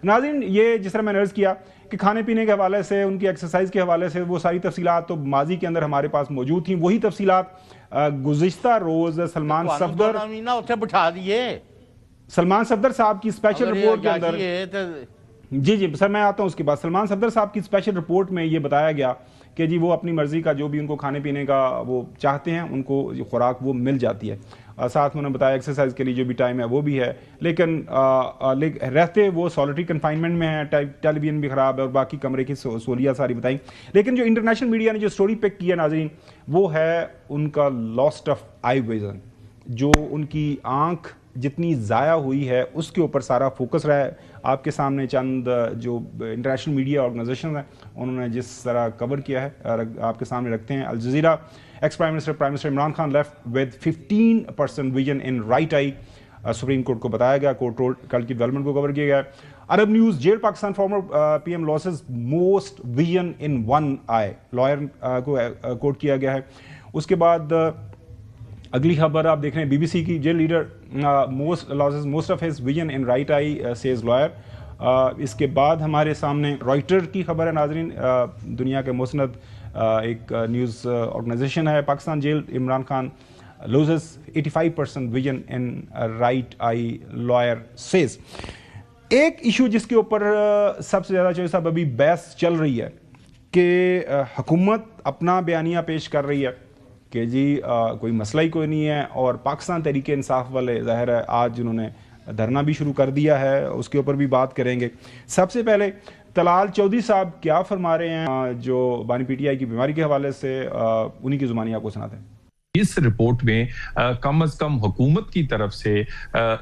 ناظرین یہ جس طرح میں نے عرض کیا کہ کھانے پینے کے حوالے سے ان کی ایکسرسائز کے حوالے سے وہ ساری تفصیلات تو ماضی کے اندر ہمارے پاس موجود تھیں. وہی تفصیلات گزشتہ روز سلمان صفدر صاحب کی اسپیشل رپورٹ کے اندر جی سر میں آتا ہوں اس کے بعد. سلمان صفدر صاحب کی اسپیشل رپورٹ میں یہ بتایا گیا کہ جی وہ اپنی مرضی کا جو بھی ان کو کھانے پینے کا وہ چاہتے ہیں ان کو خوراک وہ مل جاتی ہے. ساتھ میں انہوں نے بتایا ایکسرسائز کے لیے جو بھی ٹائم ہے وہ بھی ہے, لیکن رہتے وہ سالٹری کنفائنمنٹ میں ہیں, ٹیلی ویژن بھی خراب ہے اور باقی کمرے کی سہولیات ساری بتائیں. لیکن جو انٹرنیشنل میڈیا نے جو سٹوری پک کی ہے ناظرین وہ ہے ان کا لاسٹ آف آئی ویژن, جو ان کی آنکھ جتنی ضائع ہوئی ہے اس کے اوپر سارا فوکس رہا ہے. آپ کے سامنے چند جو انٹرنیشنل میڈیا آرگنائزیشن ہیں انہوں نے جس طرح کور کیا ہے آپ کے سامنے رکھتے ہیں. Al Jazeera ex prime minister Imran Khan left with 15% vision in right I, supreme court کو بتایا گیا, کورٹ کل کی ڈیولپمنٹ کو کور کیا گیا. Arab News jail Pakistan former P M loses most vision in one eye, lawyer کو کوٹ کیا گیا ہے. اس کے بعد اگلی خبر آپ دیکھ رہے ہیں بی بی سی کی, jailed leader most of his vision in right eye says lawyer. اس کے بعد ہمارے سامنے رائٹر کی خبر ہے ناظرین, دنیا کے مسند ایک نیوز آرگنائزیشن ہے. Pakistan jail Imran Khan loses 85% vision in right eye lawyer says. ایک ایشو جس کے اوپر سب سے زیادہ چوہے صاحب ابھی بحث چل رہی ہے کہ حکومت اپنا بیانیہ پیش کر رہی ہے کہ جی کوئی مسئلہ ہی کوئی نہیں ہے, اور پاکستان تحریک انصاف والے ظاہر ہے آج انہوں نے دھرنا بھی شروع کر دیا ہے, اس کے اوپر بھی بات کریں گے. سب سے پہلے طلال چودھری صاحب کیا فرما رہے ہیں جو بانی پی ٹی آئی کی بیماری کے حوالے سے, انہی کی زبانی آپ کو سناتے ہیں. اس رپورٹ میں کم از کم حکومت کی طرف سے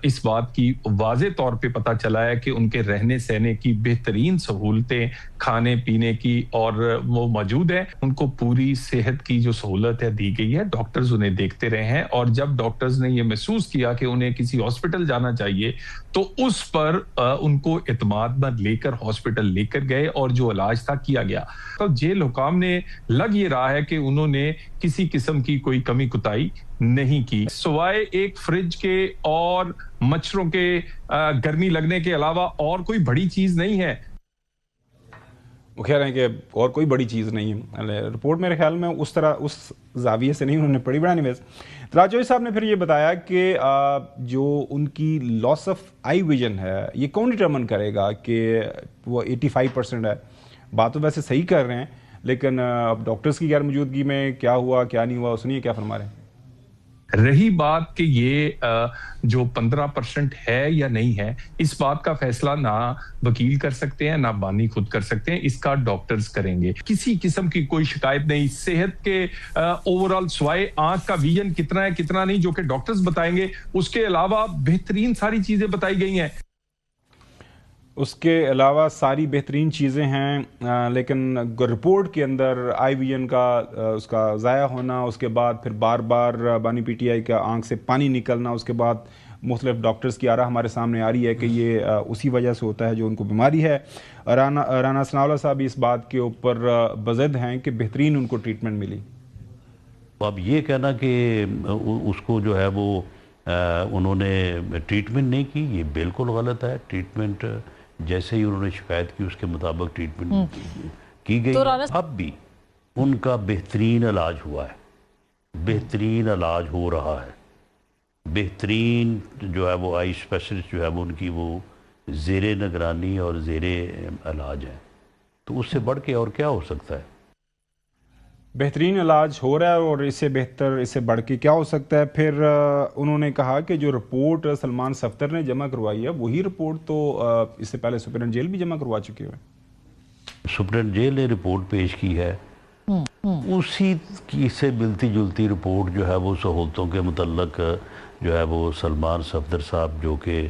اس بات کی واضح طور پہ پتہ چلا ہے کہ ان کے رہنے سہنے کی بہترین سہولتیں, کھانے پینے کی اور وہ موجود ہیں. ان کو پوری صحت کی جو سہولت ہے دی گئی ہے, ڈاکٹرز انہیں دیکھتے رہے ہیں, اور جب ڈاکٹرز نے یہ محسوس کیا کہ انہیں کسی ہاسپٹل جانا چاہیے تو اس پر ان کو اعتماد نہ لے کر ہاسپٹل لے کر گئے اور جو علاج تھا کیا گیا. تو جیل حکام نے لگ یہ رہا ہے کہ انہوں نے کسی قسم کی کوئی کمی کوتاہی نہیں کی, سوائے ایک فریج کے اور مچھروں کے گرمی لگنے کے علاوہ اور کوئی بڑی چیز نہیں ہے. وہ کہہ رہے ہیں کہ اور کوئی بڑی چیز نہیں ہے. رپورٹ میرے خیال میں اس طرح اس زاویے سے نہیں انہوں نے پڑھی. بڑا نہیں. طلال چودھری صاحب نے پھر یہ بتایا کہ جو ان کی لاس آف آئی ویژن ہے یہ کون ڈٹرمن کرے گا کہ وہ 85% ہے. بات تو ویسے صحیح کر رہے ہیں, لیکن اب ڈاکٹرز کی غیر موجودگی میں کیا ہوا کیا نہیں ہوا, سنیے کیا فرما رہے ہیں. رہی بات کہ یہ جو 15% ہے یا نہیں ہے, اس بات کا فیصلہ نہ وکیل کر سکتے ہیں نہ بانی خود کر سکتے ہیں, اس کا ڈاکٹرز کریں گے. کسی قسم کی کوئی شکایت نہیں. صحت کے اوورال سوائے آنکھ کا ویژن کتنا ہے کتنا نہیں جو کہ ڈاکٹرز بتائیں گے, اس کے علاوہ بہترین ساری چیزیں بتائی گئی ہیں. اس کے علاوہ ساری بہترین چیزیں ہیں, لیکن رپورٹ کے اندر آئی ویژن کا اس کا ضائع ہونا, اس کے بعد پھر بار بار بانی پی ٹی آئی کا آنکھ سے پانی نکلنا, اس کے بعد مختلف ڈاکٹرز کی آرا ہمارے سامنے آ رہی ہے کہ یہ اسی وجہ سے ہوتا ہے جو ان کو بیماری ہے. رانا ثناءاللہ صاحب اس بات کے اوپر بضد ہیں کہ بہترین ان کو ٹریٹمنٹ ملی. اب یہ کہنا کہ اس کو جو ہے وہ انہوں نے ٹریٹمنٹ نہیں کی, یہ بالکل غلط ہے. ٹریٹمنٹ جیسے ہی انہوں نے شکایت کی اس کے مطابق ٹریٹمنٹ کی گئی. اب بھی ان کا بہترین علاج ہوا ہے, بہترین علاج ہو رہا ہے. بہترین جو ہے وہ آئی اسپیشلسٹ جو ہے وہ ان کی وہ زیر نگرانی اور زیر علاج ہے. تو اس سے بڑھ کے اور کیا ہو سکتا ہے. بہترین علاج ہو رہا ہے اور اس سے بہتر اس سے بڑھ کے کیا ہو سکتا ہے. پھر انہوں نے کہا کہ جو رپورٹ سلمان صفدر نے جمع کروائی ہے وہی رپورٹ تو اس سے پہلے سپرنٹینڈنٹ جیل بھی جمع کروا چکے ہوئے. سپرنٹینڈنٹ جیل نے رپورٹ پیش کی ہے, اسی کی سے ملتی جلتی رپورٹ جو ہے وہ سہولتوں کے متعلق جو ہے وہ سلمان صفدر صاحب جو کہ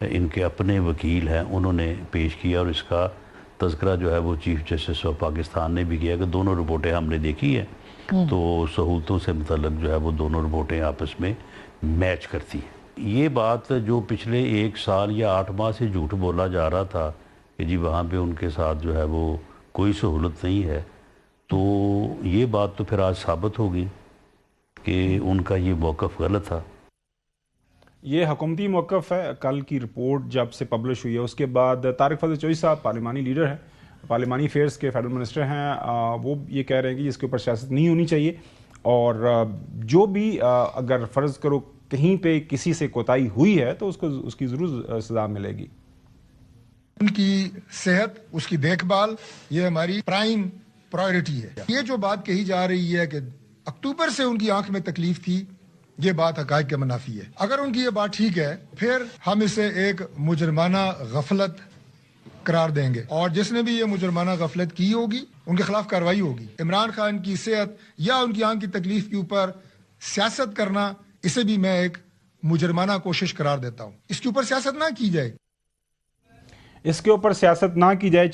ان کے اپنے وکیل ہیں انہوں نے پیش کیا, اور اس کا تذکرہ جو ہے وہ چیف جسٹس آف پاکستان نے بھی کیا کہ دونوں رپورٹیں ہم نے دیکھی ہیں, تو سہولتوں سے متعلق جو ہے وہ دونوں رپورٹیں آپس میں میچ کرتی ہیں. یہ بات جو پچھلے 1 سال یا 8 ماہ سے جھوٹ بولا جا رہا تھا کہ جی وہاں پہ ان کے ساتھ جو ہے وہ کوئی سہولت نہیں ہے, تو یہ بات تو پھر آج ثابت ہوگی کہ ان کا یہ موقف غلط تھا. یہ حکومتی موقف ہے. کل کی رپورٹ جب سے پبلش ہوئی ہے اس کے بعد طارق فضل چوئی صاحب پارلیمانی لیڈر ہیں, پارلیمانی افیئرس کے فیڈرل منسٹر ہیں, وہ یہ کہہ رہے ہیں کہ اس کے اوپر سیاست نہیں ہونی چاہیے, اور جو بھی اگر فرض کرو کہیں پہ کسی سے کوتاہی ہوئی ہے تو اس کی ضرور سزا ملے گی. ان کی صحت, اس کی دیکھ بھال, یہ ہماری پرائم پرائیورٹی ہے. یہ جو بات کہی جا رہی ہے کہ اکتوبر سے ان کی آنکھ میں تکلیف تھی, یہ بات حقائق کے منافی ہے. اگر ان کی یہ بات ٹھیک ہے پھر ہم اسے ایک مجرمانہ غفلت قرار دیں گے, اور جس نے بھی یہ مجرمانہ غفلت کی ہوگی ان کے خلاف کارروائی ہوگی. عمران خان کی صحت یا ان کی آنکھ کی تکلیف کے اوپر سیاست کرنا, اسے بھی میں ایک مجرمانہ کوشش قرار دیتا ہوں. اس کے اوپر سیاست نہ کی جائے. اس کے اوپر سیاست نہ کی جائے.